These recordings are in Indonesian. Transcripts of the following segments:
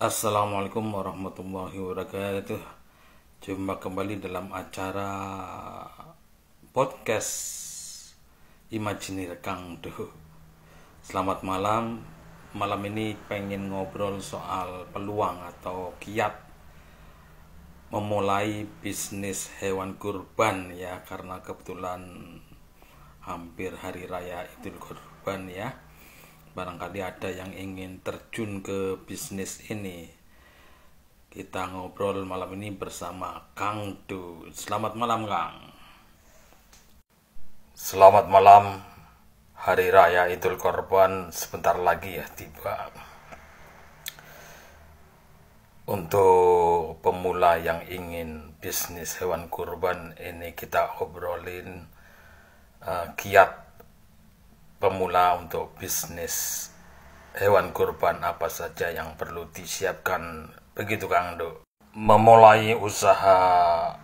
Assalamualaikum warahmatullahi wabarakatuh. Jumpa kembali dalam acara podcast Imajinir Kang Duh. Selamat malam. Malam ini pengen ngobrol soal peluang atau kiat memulai bisnis hewan kurban ya, karena kebetulan hampir hari raya Idul Kurban ya. Barangkali ada yang ingin terjun ke bisnis ini. Kita ngobrol malam ini bersama Kang Du. Selamat malam, Kang. Selamat malam. Hari raya Idul Kurban sebentar lagi ya tiba. Untuk pemula yang ingin bisnis hewan kurban ini kita obrolin kiat pemula untuk bisnis hewan kurban apa saja yang perlu disiapkan, begitu Kang Do. Memulai usaha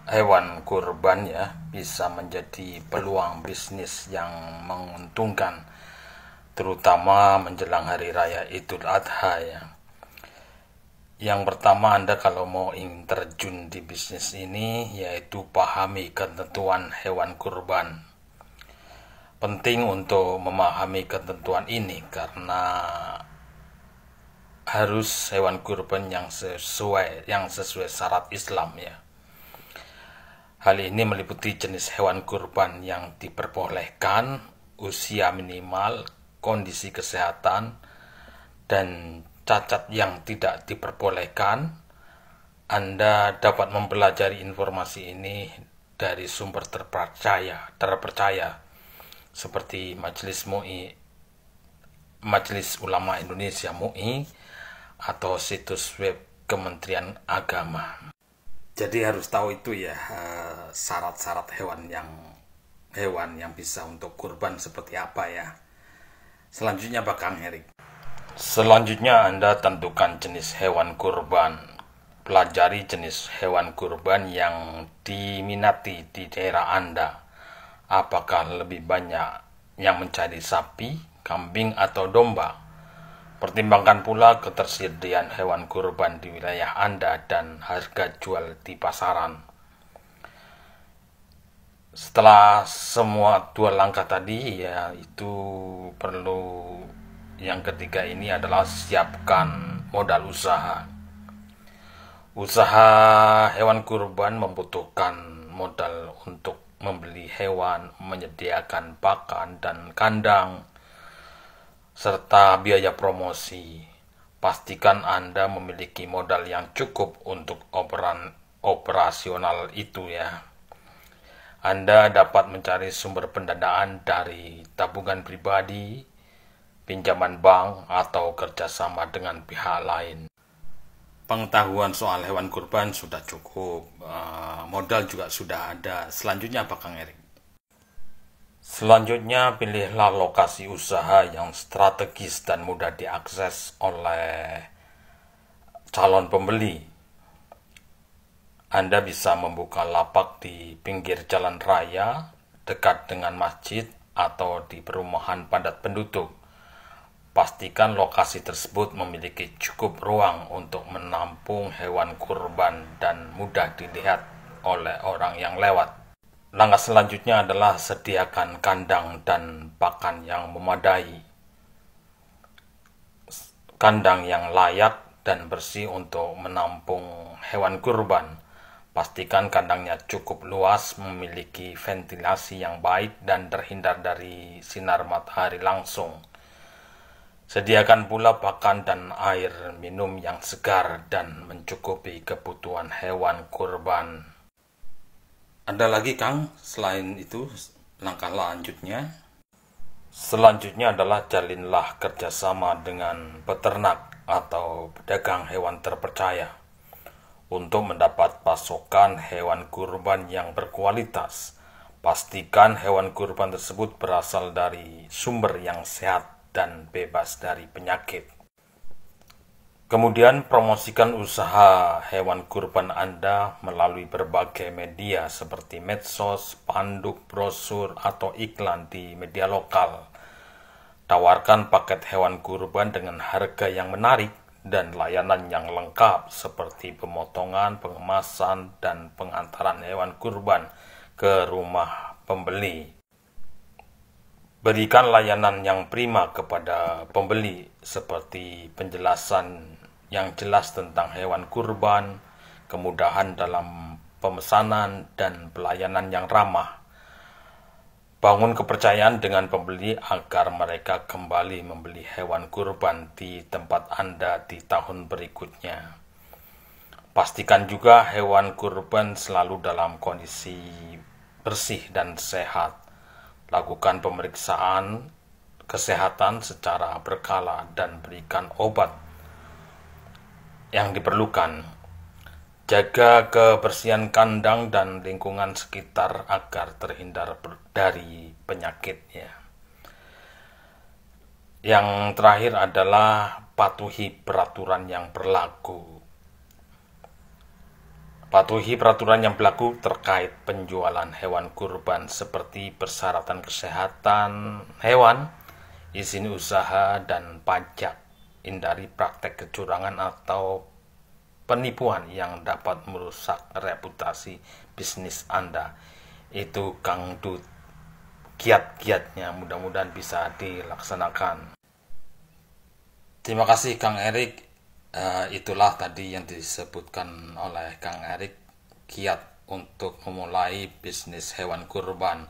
hewan kurban ya bisa menjadi peluang bisnis yang menguntungkan, terutama menjelang hari raya Idul Adha ya. Yang pertama, Anda kalau mau ingin terjun di bisnis ini yaitu pahami ketentuan hewan kurban. Penting untuk memahami ketentuan ini karena harus hewan kurban yang sesuai syarat Islam ya. Hal ini meliputi jenis hewan kurban yang diperbolehkan, usia minimal, kondisi kesehatan, dan cacat yang tidak diperbolehkan. Anda dapat mempelajari informasi ini dari sumber terpercaya seperti Majelis Ulama Indonesia MUI atau situs web Kementerian Agama. Jadi harus tahu itu ya, syarat-syarat hewan yang bisa untuk kurban seperti apa ya. Selanjutnya Pak Kang Herik. Selanjutnya Anda tentukan jenis hewan kurban. Pelajari jenis hewan kurban yang diminati di daerah Anda. Apakah lebih banyak yang mencari sapi, kambing, atau domba? Pertimbangkan pula ketersediaan hewan kurban di wilayah Anda dan harga jual di pasaran. Setelah semua dua langkah tadi, yaitu perlu yang ketiga ini adalah siapkan modal usaha. Usaha hewan kurban membutuhkan modal untuk membeli hewan, menyediakan pakan dan kandang, serta biaya promosi. Pastikan Anda memiliki modal yang cukup untuk operasional itu ya. Anda dapat mencari sumber pendanaan dari tabungan pribadi, pinjaman bank, atau kerjasama dengan pihak lain. Pengetahuan soal hewan kurban sudah cukup, modal juga sudah ada. Selanjutnya apa Kang Erik? Selanjutnya pilihlah lokasi usaha yang strategis dan mudah diakses oleh calon pembeli. Anda bisa membuka lapak di pinggir jalan raya, dekat dengan masjid, atau di perumahan padat penduduk. Pastikan lokasi tersebut memiliki cukup ruang untuk menampung hewan kurban dan mudah dilihat oleh orang yang lewat. Langkah selanjutnya adalah sediakan kandang dan pakan yang memadai. Kandang yang layak dan bersih untuk menampung hewan kurban. Pastikan kandangnya cukup luas, memiliki ventilasi yang baik dan terhindar dari sinar matahari langsung. Sediakan pula pakan dan air minum yang segar dan mencukupi kebutuhan hewan kurban. Ada lagi Kang, selain itu langkah lanjutnya? Selanjutnya adalah jalinlah kerjasama dengan peternak atau pedagang hewan terpercaya untuk mendapat pasokan hewan kurban yang berkualitas. Pastikan hewan kurban tersebut berasal dari sumber yang sehat dan bebas dari penyakit. Kemudian promosikan usaha hewan kurban Anda melalui berbagai media seperti medsos, spanduk, brosur, atau iklan di media lokal. Tawarkan paket hewan kurban dengan harga yang menarik dan layanan yang lengkap seperti pemotongan, pengemasan, dan pengantaran hewan kurban ke rumah pembeli. Berikan layanan yang prima kepada pembeli seperti penjelasan yang jelas tentang hewan kurban, kemudahan dalam pemesanan, dan pelayanan yang ramah. Bangun kepercayaan dengan pembeli agar mereka kembali membeli hewan kurban di tempat Anda di tahun berikutnya. Pastikan juga hewan kurban selalu dalam kondisi bersih dan sehat. Lakukan pemeriksaan kesehatan secara berkala dan berikan obat yang diperlukan. Jaga kebersihan kandang dan lingkungan sekitar agar terhindar dari penyakitnya. Yang terakhir adalah patuhi peraturan yang berlaku. Patuhi peraturan yang berlaku terkait penjualan hewan kurban seperti persyaratan kesehatan hewan, izin usaha, dan pajak. Hindari praktek kecurangan atau penipuan yang dapat merusak reputasi bisnis Anda. Itu Kang Dut, kiat-kiatnya mudah-mudahan bisa dilaksanakan. Terima kasih Kang Erik. Itulah tadi yang disebutkan oleh Kang Erik, kiat untuk memulai bisnis hewan kurban.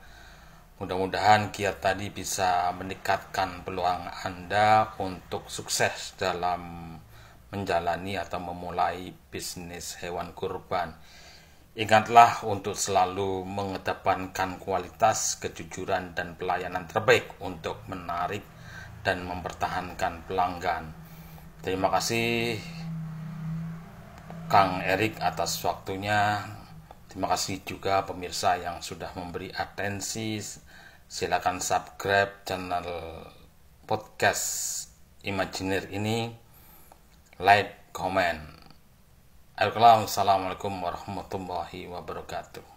Mudah-mudahan kiat tadi bisa meningkatkan peluang Anda untuk sukses dalam menjalani atau memulai bisnis hewan kurban. Ingatlah untuk selalu mengedepankan kualitas, kejujuran, dan pelayanan terbaik untuk menarik dan mempertahankan pelanggan. Terima kasih Kang Erik atas waktunya. Terima kasih juga pemirsa yang sudah memberi atensi. Silakan subscribe channel podcast Imajiner ini, like, comment. Assalamualaikum warahmatullahi wabarakatuh.